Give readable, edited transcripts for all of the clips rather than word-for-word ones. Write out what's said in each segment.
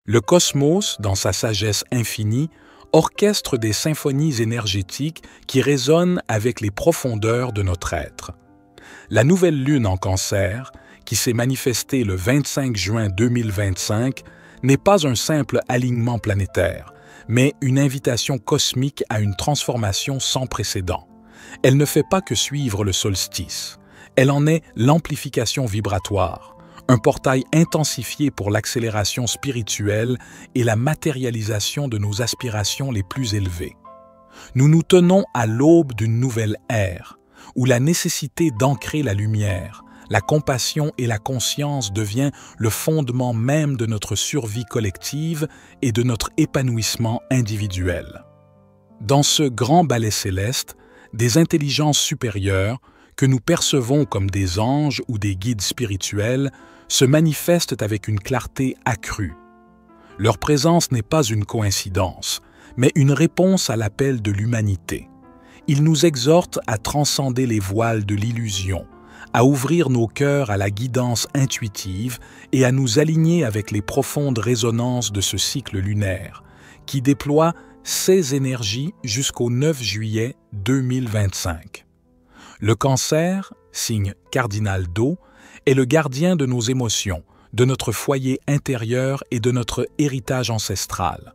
Le cosmos, dans sa sagesse infinie, orchestre des symphonies énergétiques qui résonnent avec les profondeurs de notre être. La nouvelle lune en Cancer, qui s'est manifestée le 25 juin 2025, n'est pas un simple alignement planétaire, mais une invitation cosmique à une transformation sans précédent. Elle ne fait pas que suivre le solstice. Elle en est l'amplification vibratoire, un portail intensifié pour l'accélération spirituelle et la matérialisation de nos aspirations les plus élevées. Nous nous tenons à l'aube d'une nouvelle ère, où la nécessité d'ancrer la lumière, la compassion et la conscience devient le fondement même de notre survie collective et de notre épanouissement individuel. Dans ce grand ballet céleste, des intelligences supérieures, que nous percevons comme des anges ou des guides spirituels, se manifestent avec une clarté accrue. Leur présence n'est pas une coïncidence, mais une réponse à l'appel de l'humanité. Ils nous exhortent à transcender les voiles de l'illusion, à ouvrir nos cœurs à la guidance intuitive et à nous aligner avec les profondes résonances de ce cycle lunaire, qui déploie ses énergies jusqu'au 9 juillet 2025. Le Cancer, signe cardinal d'eau, est le gardien de nos émotions, de notre foyer intérieur et de notre héritage ancestral.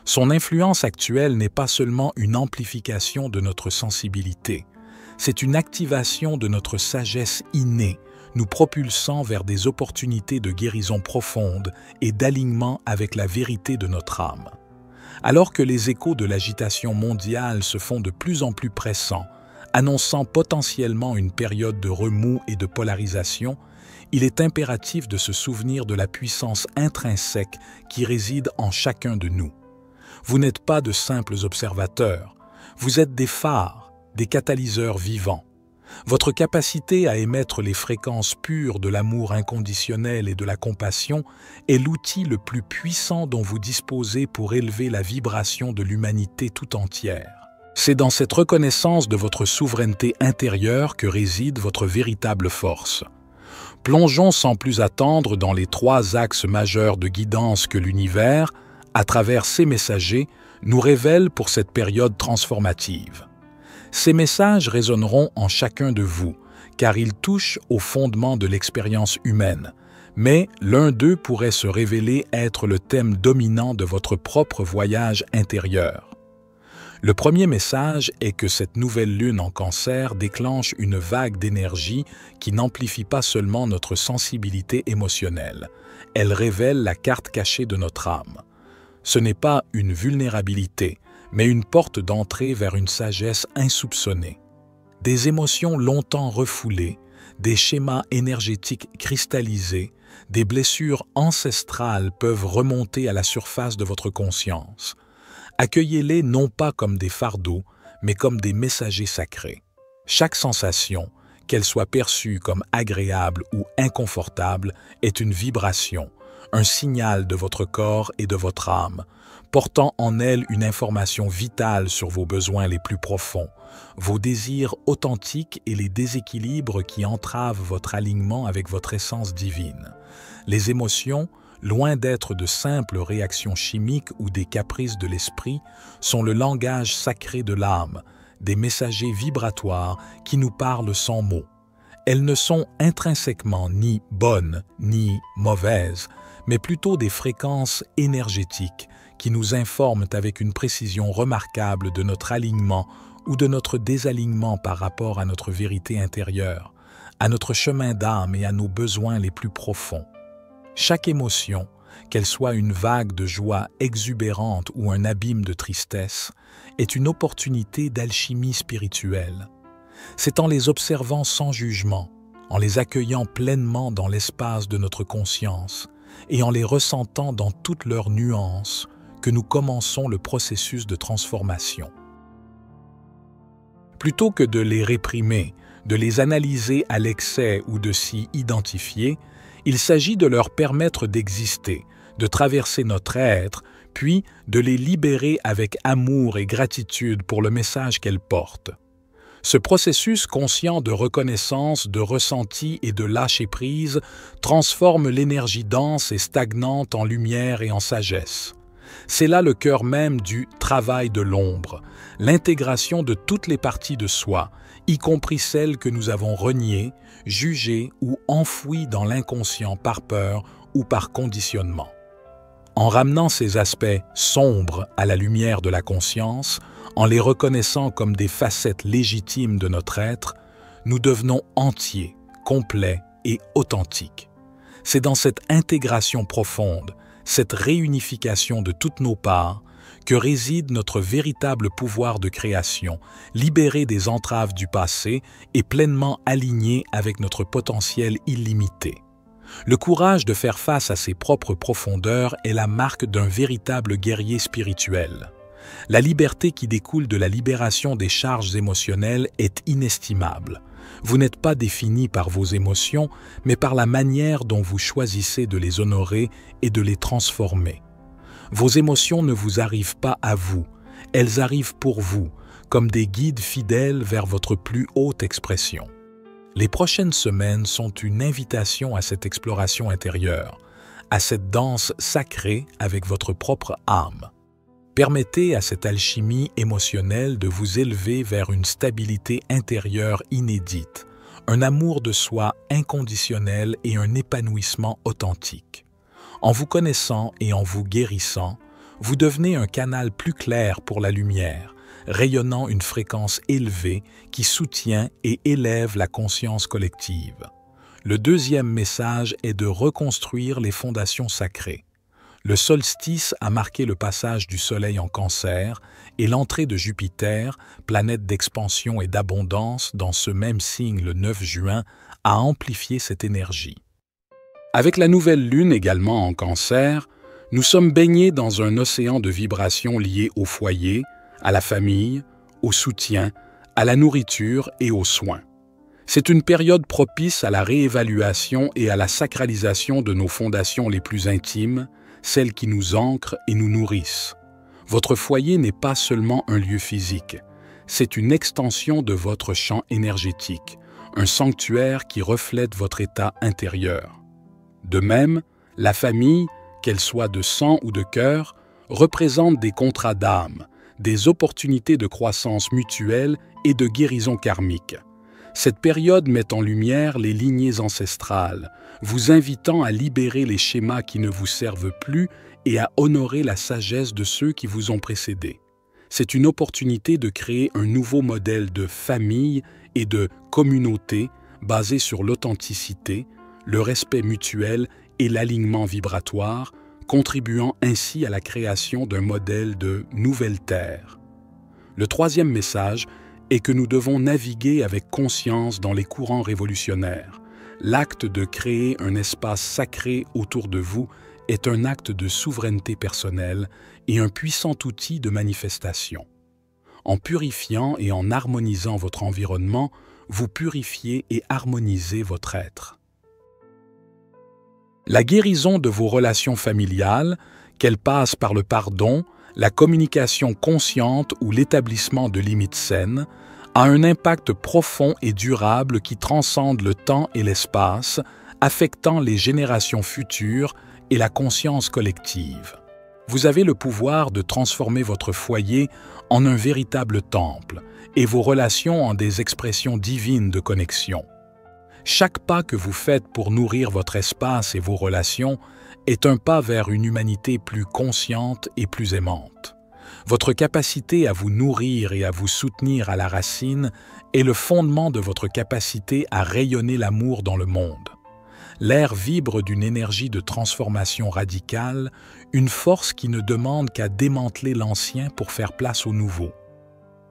Son influence actuelle n'est pas seulement une amplification de notre sensibilité, c'est une activation de notre sagesse innée, nous propulsant vers des opportunités de guérison profonde et d'alignement avec la vérité de notre âme. Alors que les échos de l'agitation mondiale se font de plus en plus pressants, annonçant potentiellement une période de remous et de polarisation, il est impératif de se souvenir de la puissance intrinsèque qui réside en chacun de nous. Vous n'êtes pas de simples observateurs, vous êtes des phares, des catalyseurs vivants. Votre capacité à émettre les fréquences pures de l'amour inconditionnel et de la compassion est l'outil le plus puissant dont vous disposez pour élever la vibration de l'humanité tout entière. C'est dans cette reconnaissance de votre souveraineté intérieure que réside votre véritable force. Plongeons sans plus attendre dans les 3 axes majeurs de guidance que l'univers, à travers ses messagers, nous révèle pour cette période transformative. Ces messages résonneront en chacun de vous, car ils touchent au fondement de l'expérience humaine, mais l'un d'eux pourrait se révéler être le thème dominant de votre propre voyage intérieur. Le premier message est que cette nouvelle lune en Cancer déclenche une vague d'énergie qui n'amplifie pas seulement notre sensibilité émotionnelle, elle révèle la carte cachée de notre âme. Ce n'est pas une vulnérabilité, mais une porte d'entrée vers une sagesse insoupçonnée. Des émotions longtemps refoulées, des schémas énergétiques cristallisés, des blessures ancestrales peuvent remonter à la surface de votre conscience. Accueillez-les non pas comme des fardeaux, mais comme des messagers sacrés. Chaque sensation, qu'elle soit perçue comme agréable ou inconfortable, est une vibration, un signal de votre corps et de votre âme, portant en elle une information vitale sur vos besoins les plus profonds, vos désirs authentiques et les déséquilibres qui entravent votre alignement avec votre essence divine. Les émotions, loin d'être de simples réactions chimiques ou des caprices de l'esprit, sont le langage sacré de l'âme, des messagers vibratoires qui nous parlent sans mots. Elles ne sont intrinsèquement ni bonnes ni mauvaises, mais plutôt des fréquences énergétiques qui nous informent avec une précision remarquable de notre alignement ou de notre désalignement par rapport à notre vérité intérieure, à notre chemin d'âme et à nos besoins les plus profonds. Chaque émotion, qu'elle soit une vague de joie exubérante ou un abîme de tristesse, est une opportunité d'alchimie spirituelle. C'est en les observant sans jugement, en les accueillant pleinement dans l'espace de notre conscience et en les ressentant dans toutes leurs nuances que nous commençons le processus de transformation. Plutôt que de les réprimer, de les analyser à l'excès ou de s'y identifier, il s'agit de leur permettre d'exister, de traverser notre être, puis de les libérer avec amour et gratitude pour le message qu'elles portent. Ce processus conscient de reconnaissance, de ressenti et de lâcher-prise transforme l'énergie dense et stagnante en lumière et en sagesse. C'est là le cœur même du travail de l'ombre, l'intégration de toutes les parties de soi, y compris celles que nous avons reniées, jugées ou enfouies dans l'inconscient par peur ou par conditionnement. En ramenant ces aspects sombres à la lumière de la conscience, en les reconnaissant comme des facettes légitimes de notre être, nous devenons entiers, complets et authentiques. C'est dans cette intégration profonde, cette réunification de toutes nos parts, que réside notre véritable pouvoir de création, libéré des entraves du passé et pleinement aligné avec notre potentiel illimité. Le courage de faire face à ses propres profondeurs est la marque d'un véritable guerrier spirituel. La liberté qui découle de la libération des charges émotionnelles est inestimable. Vous n'êtes pas défini par vos émotions, mais par la manière dont vous choisissez de les honorer et de les transformer. Vos émotions ne vous arrivent pas à vous, elles arrivent pour vous, comme des guides fidèles vers votre plus haute expression. Les prochaines semaines sont une invitation à cette exploration intérieure, à cette danse sacrée avec votre propre âme. Permettez à cette alchimie émotionnelle de vous élever vers une stabilité intérieure inédite, un amour de soi inconditionnel et un épanouissement authentique. En vous connaissant et en vous guérissant, vous devenez un canal plus clair pour la lumière, rayonnant une fréquence élevée qui soutient et élève la conscience collective. Le deuxième message est de reconstruire les fondations sacrées. Le solstice a marqué le passage du Soleil en Cancer et l'entrée de Jupiter, planète d'expansion et d'abondance, dans ce même signe le 9 juin, a amplifié cette énergie. Avec la nouvelle lune également en Cancer, nous sommes baignés dans un océan de vibrations liées au foyer, à la famille, au soutien, à la nourriture et aux soins. C'est une période propice à la réévaluation et à la sacralisation de nos fondations les plus intimes, celles qui nous ancrent et nous nourrissent. Votre foyer n'est pas seulement un lieu physique, c'est une extension de votre champ énergétique, un sanctuaire qui reflète votre état intérieur. De même, la famille, qu'elle soit de sang ou de cœur, représente des contrats d'âme, des opportunités de croissance mutuelle et de guérison karmique. Cette période met en lumière les lignées ancestrales, vous invitant à libérer les schémas qui ne vous servent plus et à honorer la sagesse de ceux qui vous ont précédés. C'est une opportunité de créer un nouveau modèle de famille et de communauté basé sur l'authenticité, le respect mutuel et l'alignement vibratoire, contribuant ainsi à la création d'un modèle de nouvelle terre. Le troisième message est que nous devons naviguer avec conscience dans les courants révolutionnaires. L'acte de créer un espace sacré autour de vous est un acte de souveraineté personnelle et un puissant outil de manifestation. En purifiant et en harmonisant votre environnement, vous purifiez et harmonisez votre être. La guérison de vos relations familiales, qu'elles passent par le pardon, la communication consciente ou l'établissement de limites saines, a un impact profond et durable qui transcende le temps et l'espace, affectant les générations futures et la conscience collective. Vous avez le pouvoir de transformer votre foyer en un véritable temple et vos relations en des expressions divines de connexion. Chaque pas que vous faites pour nourrir votre espace et vos relations est un pas vers une humanité plus consciente et plus aimante. Votre capacité à vous nourrir et à vous soutenir à la racine est le fondement de votre capacité à rayonner l'amour dans le monde. L'air vibre d'une énergie de transformation radicale, une force qui ne demande qu'à démanteler l'ancien pour faire place au nouveau.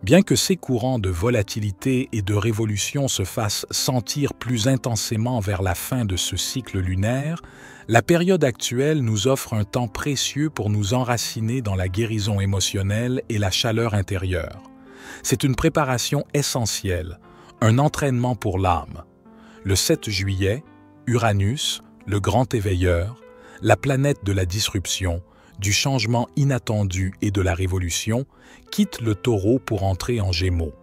Bien que ces courants de volatilité et de révolution se fassent sentir plus intensément vers la fin de ce cycle lunaire, la période actuelle nous offre un temps précieux pour nous enraciner dans la guérison émotionnelle et la chaleur intérieure. C'est une préparation essentielle, un entraînement pour l'âme. Le 7 juillet, Uranus, le grand éveilleur, la planète de la disruption, du changement inattendu et de la révolution, quitte le Taureau pour entrer en Gémeaux.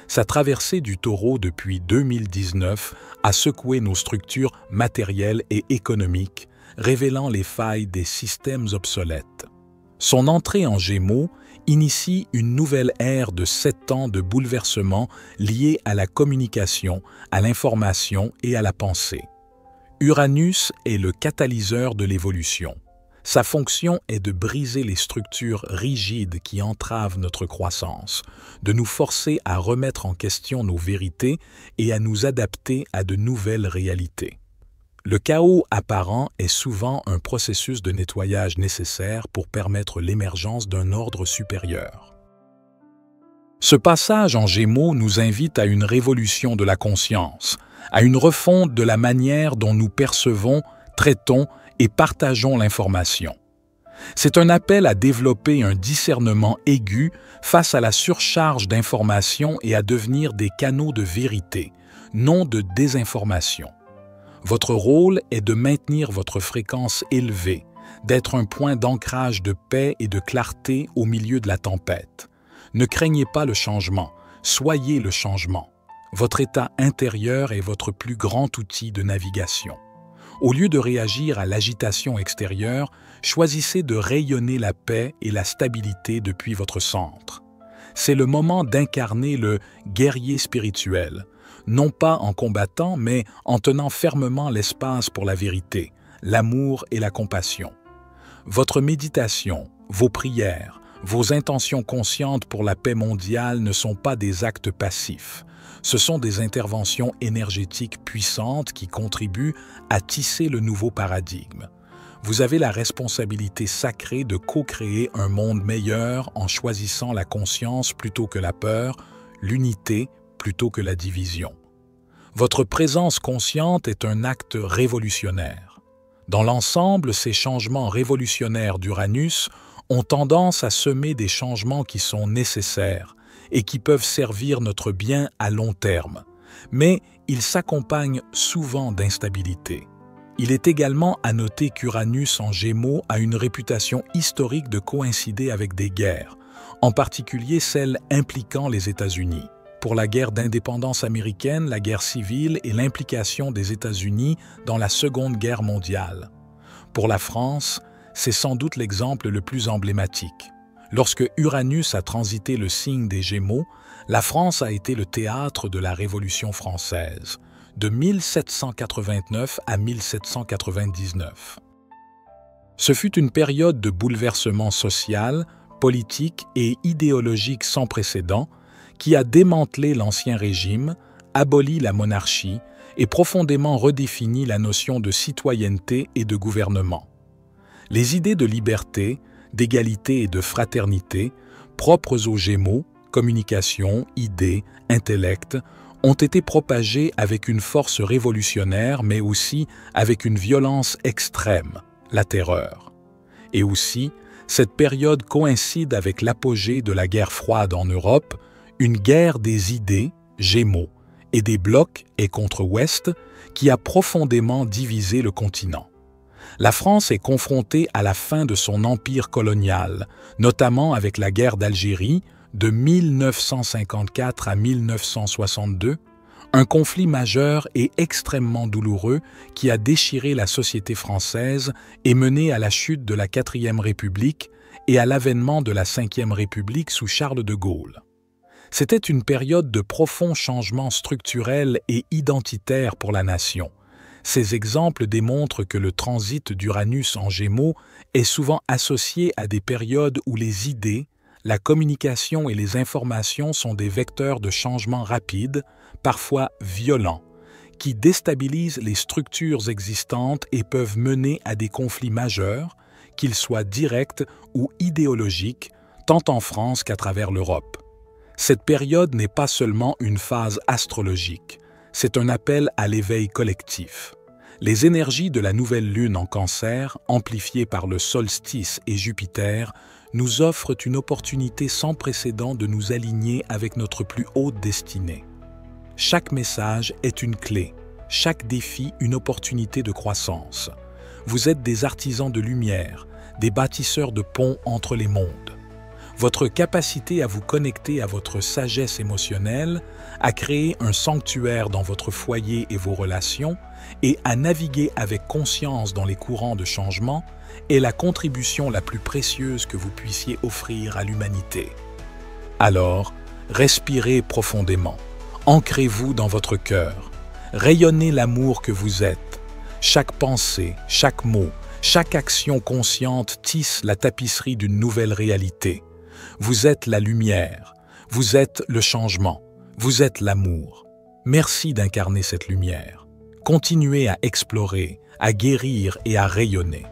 Sa traversée du Taureau depuis 2019 a secoué nos structures matérielles et économiques, révélant les failles des systèmes obsolètes. Son entrée en Gémeaux initie une nouvelle ère de 7 ans de bouleversements liés à la communication, à l'information et à la pensée. Uranus est le catalyseur de l'évolution. Sa fonction est de briser les structures rigides qui entravent notre croissance, de nous forcer à remettre en question nos vérités et à nous adapter à de nouvelles réalités. Le chaos apparent est souvent un processus de nettoyage nécessaire pour permettre l'émergence d'un ordre supérieur. Ce passage en Gémeaux nous invite à une révolution de la conscience, à une refonte de la manière dont nous percevons, traitons et partageons l'information. C'est un appel à développer un discernement aigu face à la surcharge d'informations et à devenir des canaux de vérité, non de désinformation. Votre rôle est de maintenir votre fréquence élevée, d'être un point d'ancrage de paix et de clarté au milieu de la tempête. Ne craignez pas le changement, soyez le changement. Votre état intérieur est votre plus grand outil de navigation. Au lieu de réagir à l'agitation extérieure, choisissez de rayonner la paix et la stabilité depuis votre centre. C'est le moment d'incarner le guerrier spirituel, non pas en combattant, mais en tenant fermement l'espace pour la vérité, l'amour et la compassion. Votre méditation, vos prières, vos intentions conscientes pour la paix mondiale ne sont pas des actes passifs. Ce sont des interventions énergétiques puissantes qui contribuent à tisser le nouveau paradigme. Vous avez la responsabilité sacrée de co-créer un monde meilleur en choisissant la conscience plutôt que la peur, l'unité plutôt que la division. Votre présence consciente est un acte révolutionnaire. Dans l'ensemble, ces changements révolutionnaires d'Uranus ont tendance à semer des changements qui sont nécessaires et qui peuvent servir notre bien à long terme, mais ils s'accompagnent souvent d'instabilité. Il est également à noter qu'Uranus en Gémeaux a une réputation historique de coïncider avec des guerres, en particulier celles impliquant les États-Unis. Pour la guerre d'indépendance américaine, la guerre civile et l'implication des États-Unis dans la Seconde Guerre mondiale. Pour la France, c'est sans doute l'exemple le plus emblématique. Lorsque Uranus a transité le signe des Gémeaux, la France a été le théâtre de la Révolution française, de 1789 à 1799. Ce fut une période de bouleversement social, politique et idéologique sans précédent qui a démantelé l'Ancien Régime, aboli la monarchie et profondément redéfini la notion de citoyenneté et de gouvernement. Les idées de liberté, d'égalité et de fraternité, propres aux Gémeaux, communication, idées, intellect, ont été propagées avec une force révolutionnaire, mais aussi avec une violence extrême, la terreur. Et aussi, cette période coïncide avec l'apogée de la guerre froide en Europe, une guerre des idées, Gémeaux, et des blocs est contre Ouest, qui a profondément divisé le continent. La France est confrontée à la fin de son empire colonial, notamment avec la guerre d'Algérie de 1954 à 1962, un conflit majeur et extrêmement douloureux qui a déchiré la société française et mené à la chute de la 4e République et à l'avènement de la 5e République sous Charles de Gaulle. C'était une période de profonds changements structurels et identitaires pour la nation. Ces exemples démontrent que le transit d'Uranus en Gémeaux est souvent associé à des périodes où les idées, la communication et les informations sont des vecteurs de changement rapides, parfois violents, qui déstabilisent les structures existantes et peuvent mener à des conflits majeurs, qu'ils soient directs ou idéologiques, tant en France qu'à travers l'Europe. Cette période n'est pas seulement une phase astrologique, c'est un appel à l'éveil collectif. Les énergies de la nouvelle lune en Cancer, amplifiées par le solstice et Jupiter, nous offrent une opportunité sans précédent de nous aligner avec notre plus haute destinée. Chaque message est une clé, chaque défi une opportunité de croissance. Vous êtes des artisans de lumière, des bâtisseurs de ponts entre les mondes. votre capacité à vous connecter à votre sagesse émotionnelle, à créer un sanctuaire dans votre foyer et vos relations, et à naviguer avec conscience dans les courants de changement est la contribution la plus précieuse que vous puissiez offrir à l'humanité. Alors, respirez profondément, ancrez-vous dans votre cœur, rayonnez l'amour que vous êtes. Chaque pensée, chaque mot, chaque action consciente tisse la tapisserie d'une nouvelle réalité. Vous êtes la lumière, vous êtes le changement, vous êtes l'amour. Merci d'incarner cette lumière. Continuez à explorer, à guérir et à rayonner.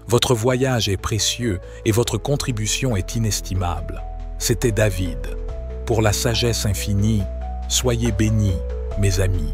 Votre voyage est précieux et votre contribution est inestimable. C'était David. Pour la sagesse infinie, soyez bénis, mes amis.